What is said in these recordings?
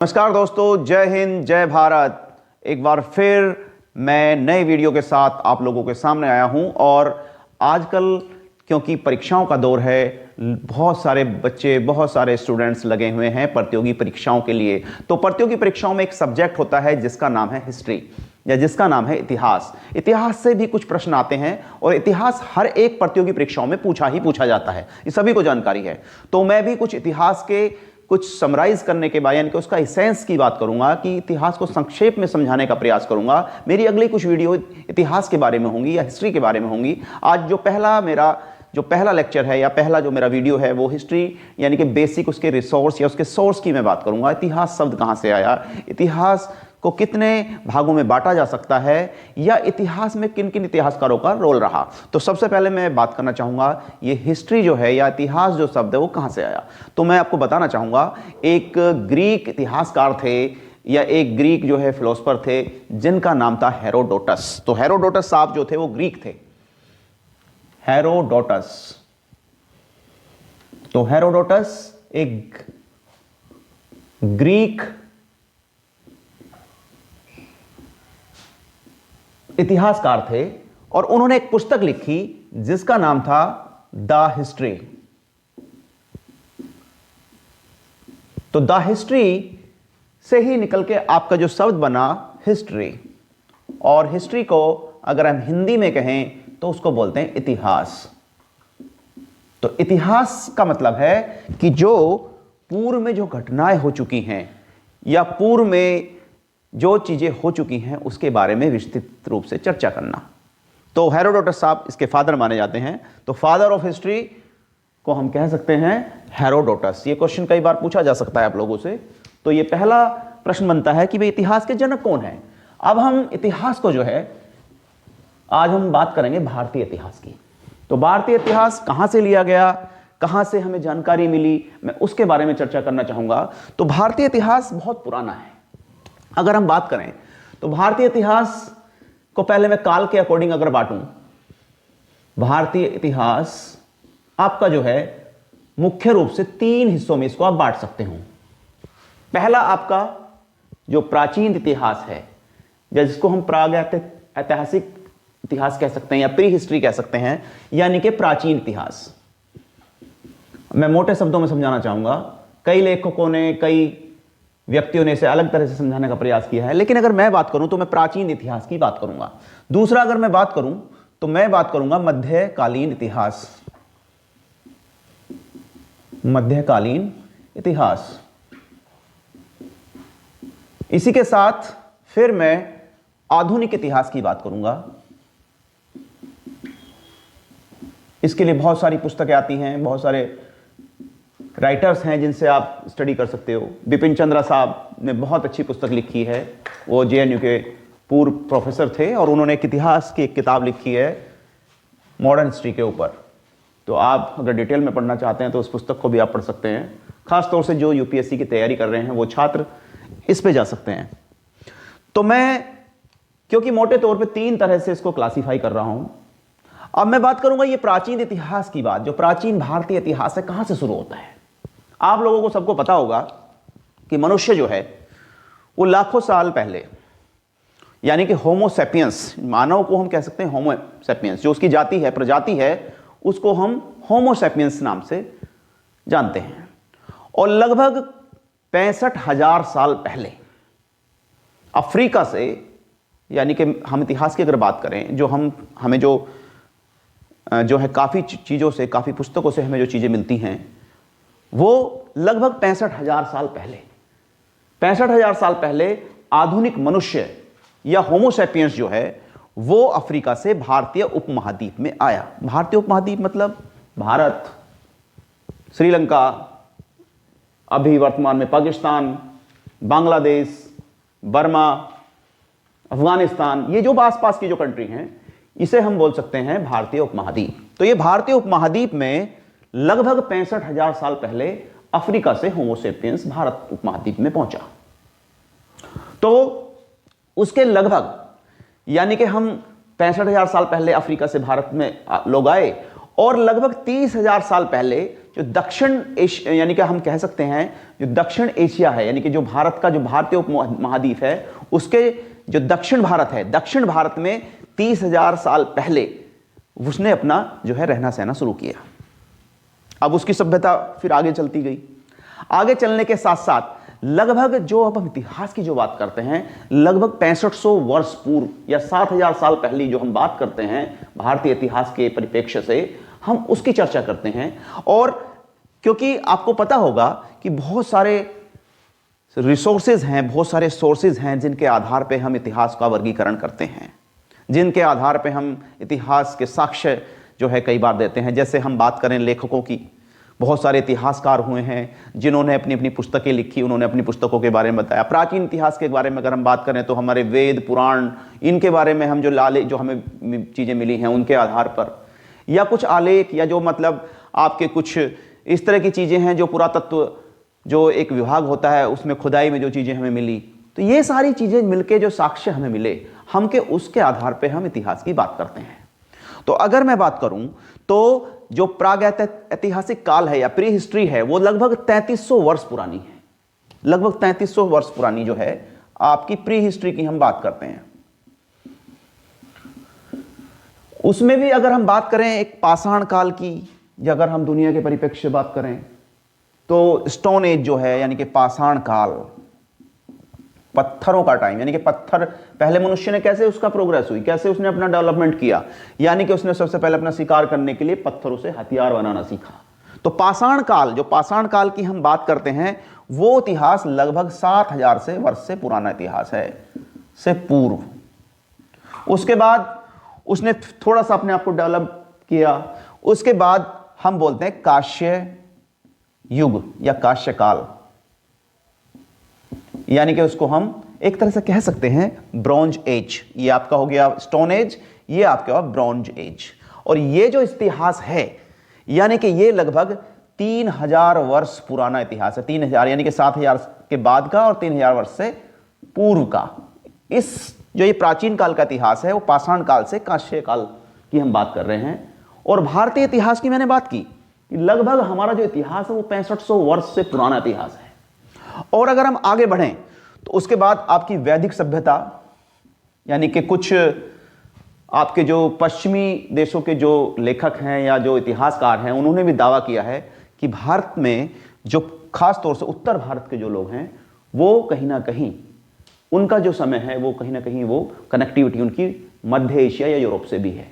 नमस्कार दोस्तों, जय हिंद, जय भारत। एक बार फिर मैं नए वीडियो के साथ आप लोगों के सामने आया हूं। और आजकल क्योंकि परीक्षाओं का दौर है, बहुत सारे बच्चे, बहुत सारे स्टूडेंट्स लगे हुए हैं प्रतियोगी परीक्षाओं के लिए। तो प्रतियोगी परीक्षाओं में एक सब्जेक्ट होता है जिसका नाम है हिस्ट्री या जिसका नाम है इतिहास। इतिहास से भी कुछ प्रश्न आते हैं और इतिहास हर एक प्रतियोगी परीक्षाओं में पूछा जाता है, ये सभी को जानकारी है। तो मैं भी कुछ इतिहास के कुछ समराइज करने के बाद यानी कि उसका एसेंस की बात करूंगा कि इतिहास को संक्षेप में समझाने का प्रयास करूंगा। मेरी अगली कुछ वीडियो इतिहास के बारे में होंगी या हिस्ट्री के बारे में होंगी। आज जो पहला लेक्चर है या पहला जो मेरा वीडियो है वो हिस्ट्री यानी कि बेसिक उसके रिसोर्स या उसके सोर्स की मैं बात करूंगा। इतिहास शब्द कहां से आया, इतिहास को कितने भागों में बांटा जा सकता है, या इतिहास में किन किन इतिहासकारों का रोल रहा। तो सबसे पहले मैं बात करना चाहूंगा ये हिस्ट्री जो है या इतिहास जो शब्द है वो कहां से आया। तो मैं आपको बताना चाहूंगा एक ग्रीक इतिहासकार थे या एक ग्रीक जो है फिलोसफर थे जिनका नाम था हेरोडोटस। तो हेरोडोटस साहब जो थे वो ग्रीक थे, हेरोडोटस। तो हेरोडोटस एक ग्रीक इतिहासकार थे और उन्होंने एक पुस्तक लिखी जिसका नाम था द हिस्ट्री। तो द हिस्ट्री से ही निकल के आपका जो शब्द बना हिस्ट्री, और हिस्ट्री को अगर हम हिंदी में कहें तो उसको बोलते हैं इतिहास। तो इतिहास का मतलब है कि जो पूर्व में जो घटनाएं हो चुकी हैं या पूर्व में जो चीजें हो चुकी हैं उसके बारे में विस्तृत रूप से चर्चा करना। तो हेरोडोटस साहब इसके फादर माने जाते हैं। तो फादर ऑफ हिस्ट्री को हम कह सकते हैं हेरोडोटस। ये क्वेश्चन कई बार पूछा जा सकता है आप लोगों से। तो ये पहला प्रश्न बनता है कि भाई इतिहास के जनक कौन है। अब हम इतिहास को जो है आज हम बात करेंगे भारतीय इतिहास की। तो भारतीय इतिहास कहां से लिया गया, कहां से हमें जानकारी मिली, मैं उसके बारे में चर्चा करना चाहूंगा। तो भारतीय इतिहास बहुत पुराना है। अगर हम बात करें तो भारतीय इतिहास को पहले मैं काल के अकॉर्डिंग अगर बांटूं, भारतीय इतिहास आपका जो है मुख्य रूप से 3 हिस्सों में इसको आप बांट सकते हो। पहला आपका जो प्राचीन इतिहास है जिसको हम ऐतिहासिक इतिहास कह सकते हैं या प्री हिस्ट्री कह सकते हैं, यानी कि प्राचीन इतिहास। मैं मोटे शब्दों में समझाना चाहूंगा, कई लेखकों ने, कई व्यक्तियों ने इसे अलग तरह से समझाने का प्रयास किया है, लेकिन अगर मैं बात करूं तो मैं प्राचीन इतिहास की बात करूंगा। दूसरा अगर मैं बात करूं तो मैं बात करूंगा मध्यकालीन इतिहास, मध्यकालीन इतिहास। इसी के साथ फिर मैं आधुनिक इतिहास की बात करूंगा। इसके लिए बहुत सारी पुस्तकें आती हैं, बहुत सारे राइटर्स हैं जिनसे आप स्टडी कर सकते हो। बिपिन चंद्रा साहब ने बहुत अच्छी पुस्तक लिखी है, वो जेएनयू के पूर्व प्रोफेसर थे और उन्होंने एक इतिहास की एक किताब लिखी है मॉडर्न हिस्ट्री के ऊपर। तो आप अगर डिटेल में पढ़ना चाहते हैं तो उस पुस्तक को भी आप पढ़ सकते हैं। खासतौर से जो यूपीएससी की तैयारी कर रहे हैं वो छात्र इस पे जा सकते हैं। तो मैं क्योंकि मोटे तौर पे 3 तरह से इसको क्लासीफाई कर रहा हूं, अब मैं बात करूंगा ये प्राचीन इतिहास की बात। जो प्राचीन भारतीय इतिहास है कहां से शुरू होता है। आप लोगों को सबको पता होगा कि मनुष्य जो है वो लाखों साल पहले यानी कि होमो सेपियंस, मानव को हम कह सकते हैं होमो सेपियंस, जो उसकी जाति है, प्रजाति है, उसको हम होमो सेपियंस नाम से जानते हैं। और लगभग 65,000 साल पहले अफ्रीका से, यानी कि हम इतिहास की अगर बात करें, जो हमें जो है काफ़ी चीज़ों से, काफ़ी पुस्तकों से हमें जो चीज़ें मिलती हैं वो लगभग 65,000 साल पहले, 65,000 साल पहले आधुनिक मनुष्य या होमो सेपियंस जो है वो अफ्रीका से भारतीय उपमहाद्वीप में आया। भारतीय उपमहाद्वीप मतलब भारत, श्रीलंका, अभी वर्तमान में पाकिस्तान, बांग्लादेश, बर्मा, अफगानिस्तान, ये जो आसपास की जो कंट्री हैं इसे हम बोल सकते हैं भारतीय उपमहाद्वीप। तो ये भारतीय उपमहाद्वीप में लगभग 65,000 साल पहले अफ्रीका से होमो सेपियंस भारत उपमहाद्वीप में पहुंचा। तो उसके लगभग यानी कि हम 65,000 साल पहले अफ्रीका से भारत में लोग आए और लगभग 30,000 साल पहले जो दक्षिण एशिया, यानी कि हम कह सकते हैं जो दक्षिण एशिया है, यानी कि जो भारत का जो भारतीय उप महाद्वीप है, उसके जो दक्षिण भारत है, दक्षिण भारत में 30,000 साल पहले उसने अपना जो है रहना सहना शुरू किया। अब उसकी सभ्यता फिर आगे चलती गई। आगे चलने के साथ साथ लगभग जो अब हम इतिहास की जो बात करते हैं, लगभग 6500 वर्ष पूर्व या 7,000 साल पहले जो हम बात करते हैं भारतीय इतिहास के परिप्रेक्ष्य से, हम उसकी चर्चा करते हैं। और क्योंकि आपको पता होगा कि बहुत सारे रिसोर्सेज हैं, बहुत सारे सोर्सेज हैं जिनके आधार पे हम इतिहास का वर्गीकरण करते हैं, जिनके आधार पे हम इतिहास के साक्ष्य जो है कई बार देते हैं। जैसे हम बात करें लेखकों की, बहुत सारे इतिहासकार हुए हैं जिन्होंने अपनी अपनी पुस्तकें लिखी, उन्होंने अपनी पुस्तकों के बारे में बताया। प्राचीन इतिहास के बारे में अगर हम बात करें तो हमारे वेद पुराण, इनके बारे में हम जो हमें चीज़ें मिली हैं उनके आधार पर, या कुछ आलेख, या जो मतलब आपके कुछ इस तरह की चीज़ें हैं जो पुरातत्व जो एक विभाग होता है उसमें खुदाई में जो चीज़ें हमें मिली, तो ये सारी चीज़ें मिलके जो साक्ष्य हमें मिले, हम के उसके आधार पर हम इतिहास की बात करते हैं। तो अगर मैं बात करूं तो जो प्रागैतिहासिक काल है या प्री हिस्ट्री है, वो लगभग 3300 वर्ष पुरानी है। लगभग 3300 वर्ष पुरानी जो है आपकी प्री हिस्ट्री की हम बात करते हैं। उसमें भी अगर हम बात करें एक पाषाण काल की, या अगर हम दुनिया के परिप्रेक्ष्य से बात करें तो स्टोन एज जो है, यानी कि पाषाण काल, पत्थरों का टाइम, यानी कि पत्थर, पहले मनुष्य ने कैसे उसका प्रोग्रेस हुई, कैसे उसने अपना डेवलपमेंट किया, यानी कि उसने सबसे पहले अपना शिकार करने के लिए पत्थरों से हथियार बनाना सीखा। तो पाषाण काल, जो पाषाण काल की हम बात करते हैं, वो इतिहास लगभग 7,000 से वर्ष से पुराना इतिहास है, से पूर्व। उसके बाद उसने थोड़ा सा अपने आप को डेवलप किया। उसके बाद हम बोलते हैं कांस्य युग या कांस्य काल, यानी कि उसको हम एक तरह से कह सकते हैं ब्रॉन्ज एज। ये आपका हो गया स्टोन एज, ये आपका हुआ ब्रॉन्ज एज। और ये जो इतिहास है, यानी कि ये लगभग 3000 वर्ष पुराना इतिहास है। 3000 यानी कि 7000 के बाद का और 3000 वर्ष से पूर्व का। इस जो ये प्राचीन काल का इतिहास है वो पाषाण काल से कांस्य काल की हम बात कर रहे हैं। और भारतीय इतिहास की मैंने बात की कि लगभग हमारा जो इतिहास है वो 6500 वर्ष से पुराना इतिहास है। और अगर हम आगे बढ़ें तो उसके बाद आपकी वैदिक सभ्यता, यानी कि कुछ आपके जो पश्चिमी देशों के जो लेखक हैं या जो इतिहासकार हैं, उन्होंने भी दावा किया है कि भारत में जो खास तौर से उत्तर भारत के जो लोग हैं, वो कहीं ना कहीं उनका जो समय है वो कहीं ना कहीं वो कनेक्टिविटी उनकी मध्य एशिया या यूरोप से भी है।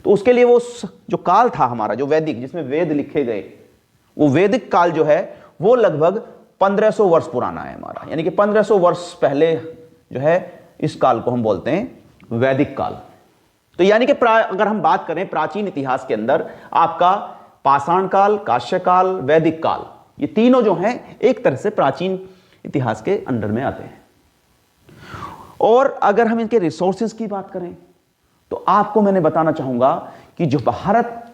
तो उसके लिए वो जो काल था हमारा जो वैदिक, जिसमें वेद लिखे गए, वो वैदिक काल जो है वो लगभग 1500 वर्ष पुराना है हमारा, यानी कि 1500 वर्ष पहले जो है इस काल को हम बोलते हैं वैदिक काल। तो यानी कि अगर हम बात करें प्राचीन इतिहास के अंदर आपका पाषाण काल, कांस्य काल, वैदिक काल, ये तीनों जो हैं एक तरह से प्राचीन इतिहास के अंडर में आते हैं। और अगर हम इनके रिसोर्सेज की बात करें तो आपको मैंने बताना चाहूंगा कि जो भारत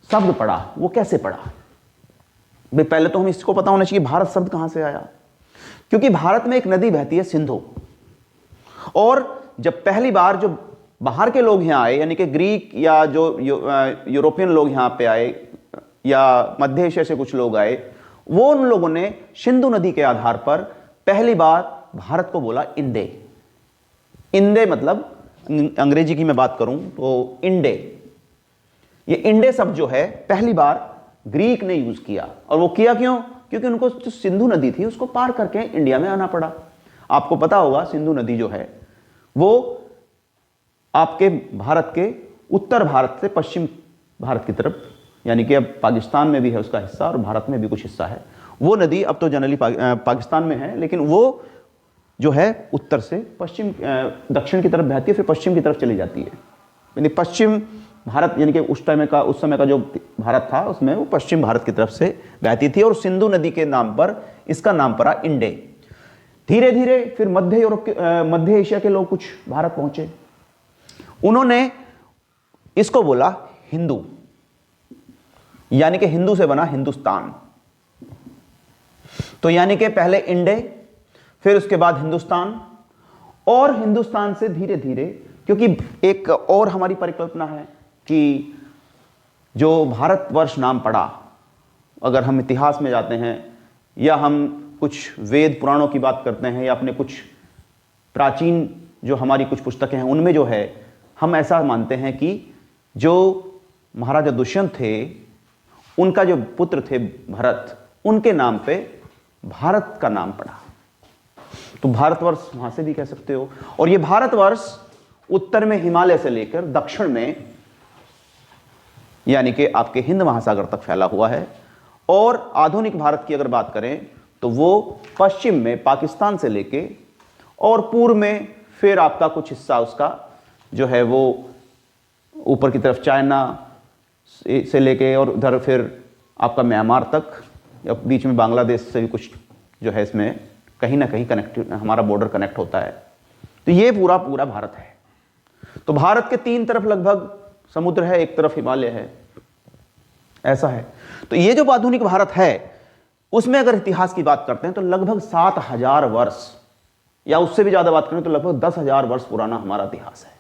शब्द पड़ा वो कैसे पड़ा। भाई पहले तो हम इसको पता होना चाहिए भारत शब्द कहां से आया, क्योंकि भारत में एक नदी बहती है सिंधु। और जब पहली बार जो बाहर के लोग यहां आए, यानी कि ग्रीक या जो यूरोपियन लोग यहां पे आए या मध्य एशिया से कुछ लोग आए, वो उन लोगों ने सिंधु नदी के आधार पर पहली बार भारत को बोला इंडे। इंडे मतलब अंग्रेजी की मैं बात करूं तो इंडे, ये इंडे शब्द जो है पहली बार ग्रीक ने यूज किया। और वो किया क्यों? क्योंकि उनको जो सिंधु नदी थी उसको पार करके इंडिया में आना पड़ा। आपको पता होगा सिंधु नदी जो है वो आपके भारत के उत्तर भारत से पश्चिम भारत की तरफ, यानी कि अब पाकिस्तान में भी है उसका हिस्सा और भारत में भी कुछ हिस्सा है। वो नदी अब तो जनरली पाकिस्तान में है, लेकिन वो जो है उत्तर से पश्चिम दक्षिण की तरफ बहती है, फिर पश्चिम की तरफ चली जाती है। यानी पश्चिम भारत, यानी कि उस समय का जो भारत था उसमें वो पश्चिम भारत की तरफ से बहती थी। और सिंधु नदी के नाम पर इसका नाम पड़ा इंडे। धीरे धीरे फिर मध्य एशिया के लोग कुछ भारत पहुंचे, उन्होंने इसको बोला हिंदू, यानी कि हिंदू से बना हिंदुस्तान। तो यानी कि पहले इंडे, फिर उसके बाद हिंदुस्तान, और हिंदुस्तान से धीरे धीरे, क्योंकि एक और हमारी परिकल्पना है कि जो भारतवर्ष नाम पड़ा, अगर हम इतिहास में जाते हैं या हम कुछ वेद पुराणों की बात करते हैं या अपने कुछ प्राचीन जो हमारी कुछ पुस्तकें हैं उनमें जो है, हम ऐसा मानते हैं कि जो महाराजा दुष्यंत थे उनका जो पुत्र थे भरत, उनके नाम पे भारत का नाम पड़ा। तो भारतवर्ष वहां से भी कह सकते हो। और ये भारतवर्ष उत्तर में हिमालय से लेकर दक्षिण में यानी कि आपके हिंद महासागर तक फैला हुआ है। और आधुनिक भारत की अगर बात करें तो वो पश्चिम में पाकिस्तान से लेके और पूर्व में फिर आपका कुछ हिस्सा उसका जो है वो ऊपर की तरफ चाइना से लेके और उधर फिर आपका म्यांमार तक, या बीच में बांग्लादेश से भी कुछ जो है इसमें कहीं ना कहीं कनेक्ट, हमारा बॉर्डर कनेक्ट होता है। तो ये पूरा पूरा भारत है। तो भारत के 3 तरफ लगभग समुद्र है, एक तरफ हिमालय है, ऐसा है। तो ये जो आधुनिक भारत है उसमें अगर इतिहास की बात करते हैं तो लगभग 7000 वर्ष या उससे भी ज्यादा बात करें तो लगभग 10,000 वर्ष पुराना हमारा इतिहास है।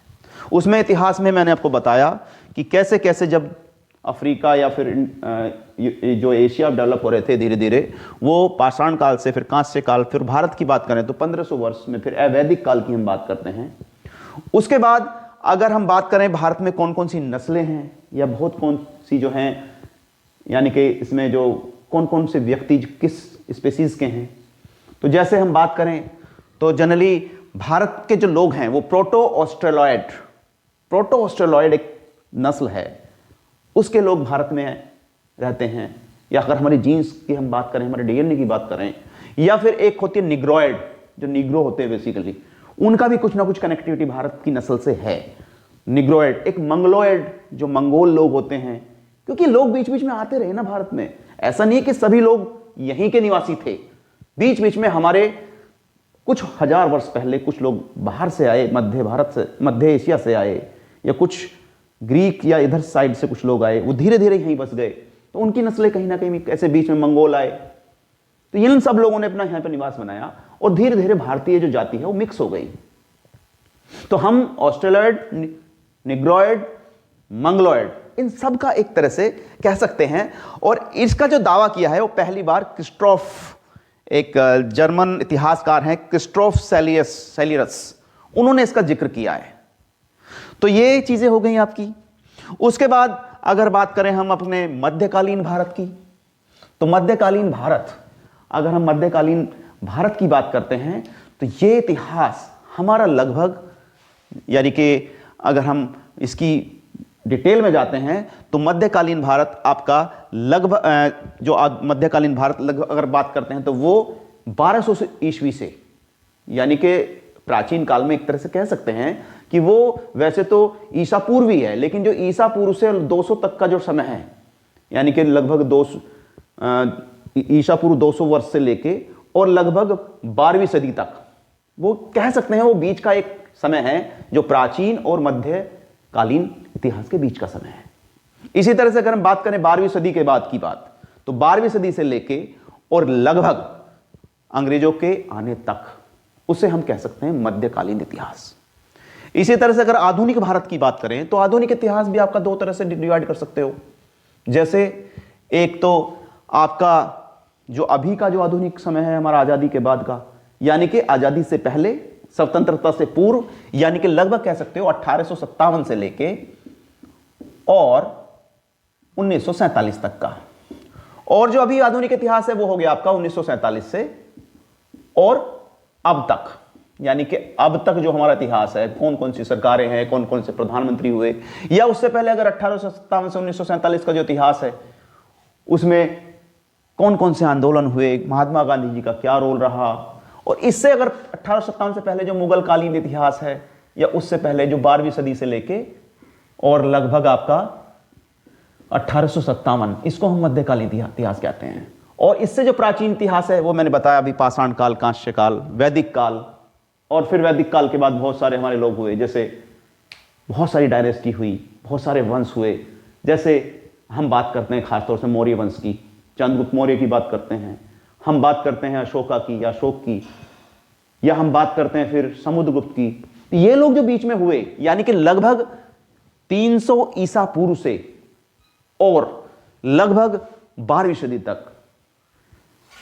उसमें इतिहास में मैंने आपको बताया कि कैसे कैसे जब अफ्रीका या फिर जो एशिया डेवलप हो रहे थे धीरे धीरे, वो पाषाण काल से फिर कांस्य काल, फिर भारत की बात करें तो 1500 वर्ष में फिर अवैदिक काल की हम बात करते हैं। उसके बाद अगर हम बात करें भारत में कौन कौन सी नस्लें हैं या बहुत कौन सी जो हैं, यानी कि इसमें जो कौन कौन से व्यक्ति किस स्पेसीज के हैं, तो जैसे हम बात करें तो जनरली भारत के जो लोग हैं वो प्रोटो ऑस्ट्रेलॉयड एक नस्ल है, उसके लोग भारत में रहते हैं। या अगर हमारी जीन्स की हम बात करें, हमारे डीएनए की बात करें, या फिर एक होती है निग्रोइड, जो निग्रो होते हैं बेसिकली, उनका भी कुछ ना कुछ कनेक्टिविटी भारत की नस्ल से है। निग्रोइड, एक मंगलोइड जो मंगोल लोग होते हैं, क्योंकि लोग बीच बीच में आते रहे ना भारत में, ऐसा नहीं है कि सभी लोग यहीं के निवासी थे। बीच बीच में हमारे कुछ हजार वर्ष पहले कुछ लोग बाहर से आए, मध्य भारत से, मध्य एशिया से आए, या कुछ ग्रीक या इधर साइड से कुछ लोग आए, वो धीरे धीरे यहीं बस गए, तो उनकी नस्लें कहीं ना कहीं ऐसे बीच में मंगोल आए, तो इन सब लोगों ने अपना यहाँ पर निवास बनाया और धीरे धीरे भारतीय जो जाति है वो मिक्स हो गई। तो हम ऑस्ट्रेलॉयड, निग्रोइड, मंगलोइड, इन सब का एक तरह से कह सकते हैं। और इसका जो दावा किया है वो पहली बार क्रिस्टोफ, एक जर्मन इतिहासकार हैं क्रिस्टोफ सेलियरस, उन्होंने इसका जिक्र किया है। तो ये चीजें हो गई आपकी। उसके बाद अगर बात करें हम अपने मध्यकालीन भारत की, तो मध्यकालीन भारत, अगर हम मध्यकालीन भारत की बात करते हैं तो ये इतिहास हमारा लगभग, यानी कि अगर हम इसकी डिटेल में जाते हैं तो मध्यकालीन भारत आपका लगभग, जो मध्यकालीन भारत लगभग अगर बात करते हैं तो वो 1200 ईस्वी से, यानी कि प्राचीन काल में एक तरह से कह सकते हैं कि वो वैसे तो ईसा पूर्व ही है, लेकिन जो ईसा पूर्व से 200 तक का जो समय है, यानी कि लगभग 200 ईसा पूर्व 200 वर्ष से लेके और लगभग 12वीं सदी तक, वो कह सकते हैं वो बीच का एक समय है जो प्राचीन और मध्यकालीन इतिहास के बीच का समय है। इसी तरह से अगर हम बात करें 12वीं सदी के बाद की बात, तो 12वीं सदी से लेके और लगभग अंग्रेजों के आने तक, उसे हम कह सकते हैं मध्यकालीन इतिहास। इसी तरह से अगर आधुनिक भारत की बात करें तो आधुनिक इतिहास भी आपका 2 तरह से डिवाइड कर सकते हो। जैसे एक तो आपका जो अभी का जो आधुनिक समय है हमारा आजादी के बाद का, यानी कि आजादी से पहले, स्वतंत्रता से पूर्व, यानी कि लगभग कह सकते हो 1857 से लेके और 1947 तक का। और जो अभी आधुनिक इतिहास है वो हो गया आपका 1947 से और अब तक, यानी कि अब तक जो हमारा इतिहास है, कौन कौन सी सरकारें हैं, कौन कौन से प्रधानमंत्री हुए, या उससे पहले अगर 1857 से 1947 का जो इतिहास है उसमें कौन कौन से आंदोलन हुए, महात्मा गांधी जी का क्या रोल रहा, और इससे अगर 1857 से पहले जो मुगल कालीन इतिहास है, या उससे पहले जो 12वीं सदी से लेके और लगभग आपका 1857, इसको हम मध्यकालीन इतिहास कहते हैं। और इससे जो प्राचीन इतिहास है वो मैंने बताया अभी, पाषाण काल, कांस्य काल, वैदिक काल, और फिर वैदिक काल के बाद बहुत सारे हमारे लोग हुए, जैसे बहुत सारी डायनेस्टी हुई, बहुत सारे वंश हुए। जैसे हम बात करते हैं खासतौर से मौर्य वंश की, चंद्रगुप्त मौर्य की बात करते हैं, हम बात करते हैं अशोका की या अशोक की, या हम बात करते हैं फिर समुद्रगुप्त की। ये लोग जो बीच में हुए, यानी कि लगभग 300 ईसा पूर्व से और लगभग 12वीं सदी तक,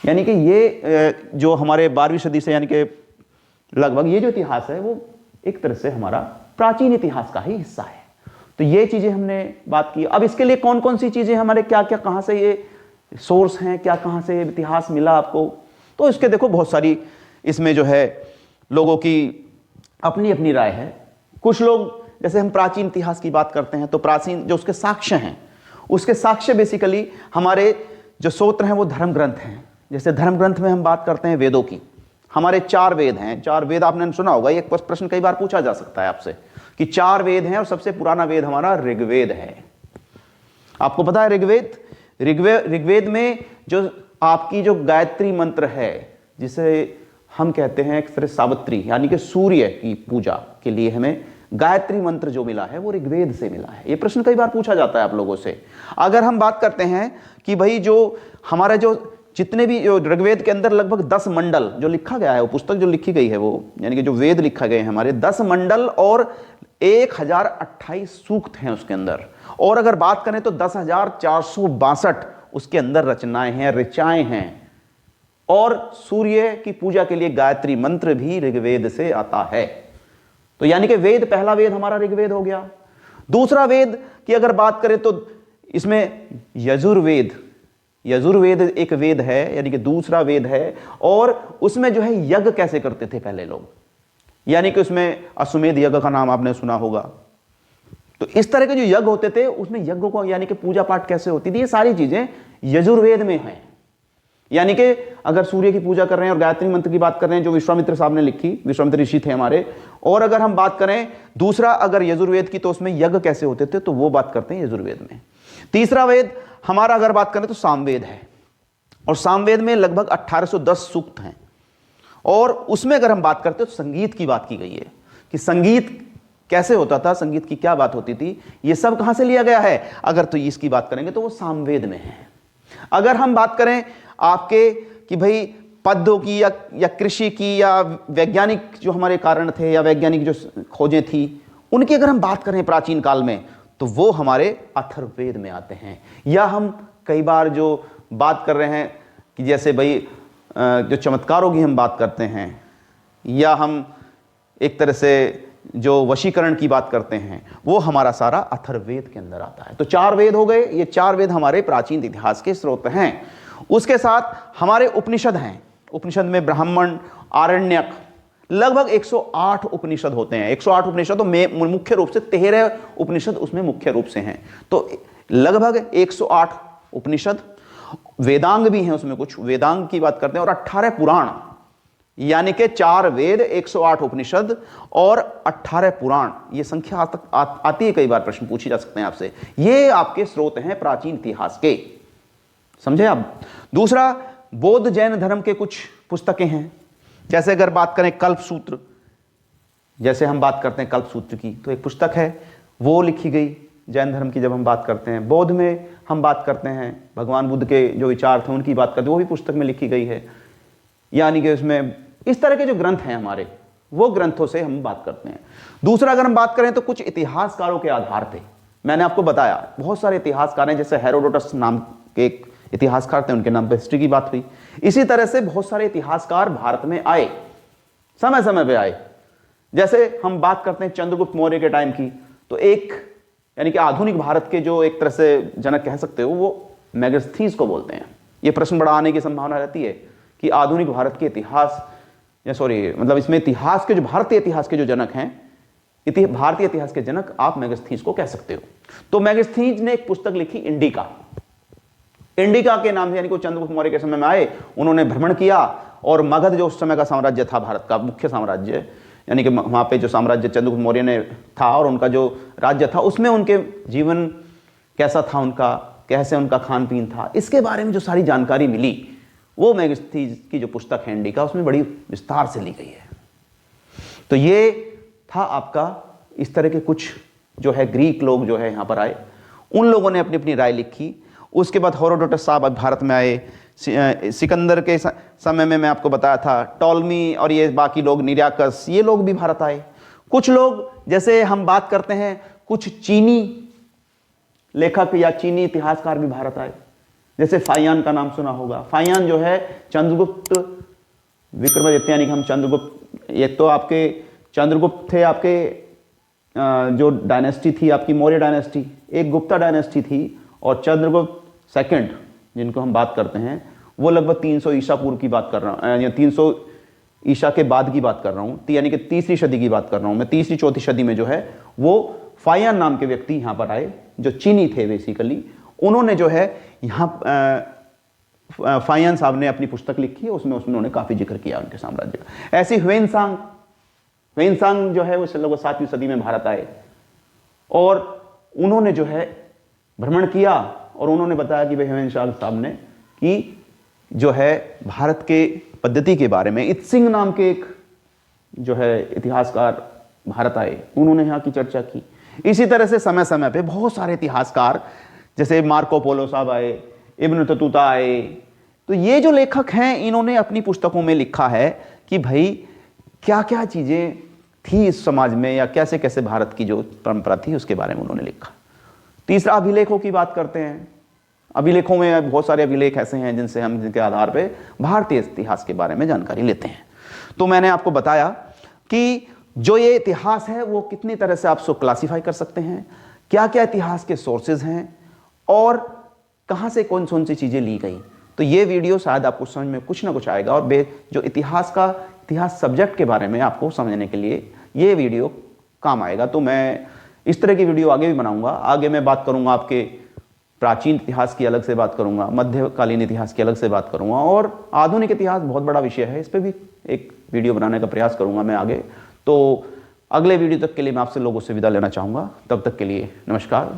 यानी कि ये जो हमारे 12वीं सदी से यानी कि लगभग ये जो इतिहास है वो एक तरह से हमारा प्राचीन इतिहास का ही हिस्सा है। तो ये चीजें हमने बात की। अब इसके लिए कौन कौन सी चीजें हमारे क्या क्या कहां से ये सोर्स हैं, क्या कहां से इतिहास मिला आपको, तो इसके देखो बहुत सारी इसमें जो है लोगों की अपनी अपनी राय है। कुछ लोग, जैसे हम प्राचीन इतिहास की बात करते हैं तो प्राचीन जो उसके साक्ष्य हैं, उसके साक्ष्य बेसिकली हमारे जो स्रोत हैं वो धर्म ग्रंथ हैं। जैसे धर्म ग्रंथ में हम बात करते हैं वेदों की, हमारे 4 वेद हैं। 4 वेद आपने सुना होगा, एक प्रश्न कई बार पूछा जा सकता है आपसे कि 4 वेद हैं और सबसे पुराना वेद हमारा ऋग्वेद है। आपको पता है ऋग्वेद में जो आपकी जो गायत्री मंत्र है, जिसे हम कहते हैं एक तरह सावित्री, यानी कि सूर्य की पूजा के लिए हमें गायत्री मंत्र जो मिला है वो ऋग्वेद से मिला है। ये प्रश्न कई बार पूछा जाता है आप लोगों से। अगर हम बात करते हैं कि भाई जो हमारा जो जितने भी ऋग्वेद के अंदर लगभग 10 मंडल जो लिखा गया है, वो पुस्तक जो लिखी गई है वो, यानी कि जो वेद लिखा गए हैं हमारे 10 मंडल और 1028 सूक्त हैं उसके अंदर। और अगर बात करें तो 10,462 उसके अंदर रचनाएं हैं, ऋचाएं हैं। और सूर्य की पूजा के लिए गायत्री मंत्र भी ऋग्वेद से आता है। तो यानी कि वेद, पहला वेद हमारा ऋग्वेद हो गया। दूसरा वेद की अगर बात करें तो इसमें यजुर्वेद एक वेद है, यानी कि दूसरा वेद है। और उसमें जो है यज्ञ कैसे करते थे पहले लोग, यानी कि उसमें अश्वमेध यज्ञ का नाम आपने सुना होगा। तो इस तरह के जो यज्ञ होते थे उसमें यज्ञों को यानी कि पूजा पाठ कैसे होती थी, ये सारी चीजें यजुर्वेद में हैं। यानी कि अगर सूर्य की पूजा कर रहे हैं और गायत्री मंत्र की बात कर रहे हैं जो विश्वामित्र साहब ने लिखी, विश्वामित्र ऋषि थे हमारे। और अगर हम बात करें दूसरा अगर यजुर्वेद की, तो उसमें यज्ञ कैसे होते थे तो वो बात करते हैं यजुर्वेद में। तीसरा वेद हमारा अगर बात करें तो सामवेद है, और सामवेद में लगभग 1810 सूक्त हैं। और उसमें अगर हम बात करते हैं तो संगीत की बात की गई है कि संगीत कैसे होता था, संगीत की क्या बात होती थी, ये सब कहां से लिया गया है। अगर तो इसकी बात करेंगे तो वो सामवेद में है। अगर हम बात करें आपके कि भाई पद्यों की या कृषि की या वैज्ञानिक जो हमारे कारण थे या वैज्ञानिक जो खोजें थी उनकी अगर हम बात करें प्राचीन काल में, तो वो हमारे अथर्ववेद में आते हैं। या हम कई बार जो बात कर रहे हैं कि जैसे भाई जो चमत्कारों की हम बात करते हैं, या हम एक तरह से जो वशीकरण की बात करते हैं, वो हमारा सारा अथर्ववेद के अंदर आता है। तो 4 वेद हो गए। ये 4 वेद हमारे प्राचीन इतिहास के स्रोत हैं। उसके साथ हमारे उपनिषद हैं। उपनिषद में ब्राह्मण, आरण्यक, लगभग 108 उपनिषद होते हैं। 108 उपनिषदों में मुख्य रूप से 13 उपनिषद उसमें मुख्य रूप से हैं। तो लगभग 108 उपनिषद, वेदांग भी हैं उसमें, कुछ वेदांग की बात करते हैं, और 18 पुराण, यानी कि 4 वेद, 108 उपनिषद और 18 पुराण। ये संख्या आती है, कई बार प्रश्न पूछे जा सकते हैं आपसे। ये आपके स्रोत हैं प्राचीन इतिहास के, समझे आप। दूसरा, बौद्ध जैन धर्म के कुछ पुस्तकें हैं। जैसे अगर बात करें कल्प सूत्र, जैसे हम बात करते हैं कल्प सूत्र की, तो एक पुस्तक है वो लिखी गई जैन धर्म की। जब हम बात करते हैं बौद्ध में, हम बात करते हैं भगवान बुद्ध के जो विचार थे उनकी बात करते हैं, वो भी पुस्तक में लिखी गई है। यानी कि उसमें इस तरह के जो ग्रंथ हैं हमारे, वो ग्रंथों से हम बात करते हैं। दूसरा अगर हम बात करें तो कुछ इतिहासकारों के आधार थे। मैंने आपको बताया बहुत सारे इतिहासकार हैं, जैसे हेरोडोटस नाम के एक इतिहासकार थे, उनके नाम पर हिस्ट्री की बात हुई। इसी तरह से बहुत सारे इतिहासकार भारत में आए, समय समय पे आए। जैसे हम बात करते हैं चंद्रगुप्त मौर्य के टाइम की, तो एक यानी कि आधुनिक भारत के जो एक तरह से जनक कह सकते हो, वो मेगास्थनीज को बोलते हैं। ये प्रश्न बड़ा आने की संभावना रहती है कि आधुनिक भारत के इतिहास, या सॉरी मतलब इसमें इतिहास के जो भारतीय इतिहास के जो जनक हैं, भारतीय इतिहास के जनक आप मेगास्थनीज को कह सकते हो। तो मेगास्थनीज ने एक पुस्तक लिखी इंडिका, इंडिका के नाम से, यानी कि चंद्रगुप्त मौर्य के समय में आए, उन्होंने भ्रमण किया और मगध जो उस समय का साम्राज्य था, भारत का मुख्य साम्राज्य, यानी कि वहां पे जो साम्राज्य चंद्रगुप्त मौर्य ने था और उनका जो राज्य था, उसमें उनके जीवन कैसा था, उनका कैसे उनका खान पीन था, इसके बारे में जो सारी जानकारी मिली, वो मेगास्थनीज की जो पुस्तक है इंडिका, उसमें बड़ी विस्तार से ली गई है। तो ये था आपका इस तरह के कुछ जो है ग्रीक लोग जो है यहाँ पर आए, उन लोगों ने अपनी अपनी राय लिखी। उसके बाद हेरोडोटस साहब भारत में आए। सिकंदर के समय में मैं आपको बताया था, टॉलमी और ये बाकी लोग, निराकस, ये लोग भी भारत आए। कुछ लोग, जैसे हम बात करते हैं कुछ चीनी लेखक या चीनी इतिहासकार भी भारत आए। जैसे फाहियान का नाम सुना होगा। फाहियान जो है चंद्रगुप्त विक्रमादित्य, यानी कि हम चंद्रगुप्त, ये तो आपके चंद्रगुप्त थे, आपके जो डायनेस्टी थी आपकी मौर्य डायनेस्टी, एक गुप्ता डायनेस्टी थी, और चंद्रगुप्त सेकंड जिनको हम बात करते हैं वो लगभग 300 ईसा पूर्व की बात कर रहा हूँ, या 300 ईसा के बाद की बात कर रहा हूँ, यानी कि तीसरी सदी की बात कर रहा हूँ मैं। तीसरी चौथी सदी में जो है वो फाहियान नाम के व्यक्ति यहाँ पर आए, जो चीनी थे बेसिकली। उन्होंने जो है यहाँ फाहियान साहब ने अपनी पुस्तक लिखी है, उसमें उन्होंने काफ़ी जिक्र किया उनके साम्राज्य का। ऐसे ह्वेनसांग जो है वो लगभग 7वीं सदी में भारत आए, और उन्होंने जो है भ्रमण किया, और उन्होंने बताया कि भाई ह्वेनसांग साहब ने कि जो है भारत के पद्धति के बारे में, इत्सिंग नाम के एक जो है इतिहासकार भारत आए, उन्होंने यहाँ की चर्चा की। इसी तरह से समय समय पे बहुत सारे इतिहासकार, जैसे मार्को पोलो साहब आए, इब्न बतूता आए। तो ये जो लेखक हैं इन्होंने अपनी पुस्तकों में लिखा है कि भाई क्या क्या चीज़ें थी इस समाज में, या कैसे कैसे भारत की जो परंपरा थी उसके बारे में उन्होंने लिखा। तीसरा, अभिलेखों की बात करते हैं। अभिलेखों में बहुत सारे अभिलेख ऐसे हैं जिनके आधार पे भारतीय इतिहास के बारे में जानकारी लेते हैं। तो मैंने आपको बताया कि जो ये इतिहास है वो कितनी तरह से आप उसको क्लासीफाई कर सकते हैं, क्या क्या इतिहास के सोर्सेज हैं, और कहाँ से कौन कौन सी चीज़ें ली गई। तो ये वीडियो शायद आपको समझ में कुछ ना कुछ आएगा, और जो इतिहास सब्जेक्ट के बारे में आपको समझने के लिए ये वीडियो काम आएगा। तो मैं इस तरह की वीडियो आगे भी बनाऊंगा। आगे मैं बात करूंगा आपके प्राचीन इतिहास की अलग से बात करूंगा, मध्यकालीन इतिहास की अलग से बात करूंगा, और आधुनिक इतिहास बहुत बड़ा विषय है, इस पर भी एक वीडियो बनाने का प्रयास करूंगा मैं आगे। तो अगले वीडियो तक के लिए मैं आपसे लोगों से विदा लेना चाहूँगा। तब तक के लिए नमस्कार।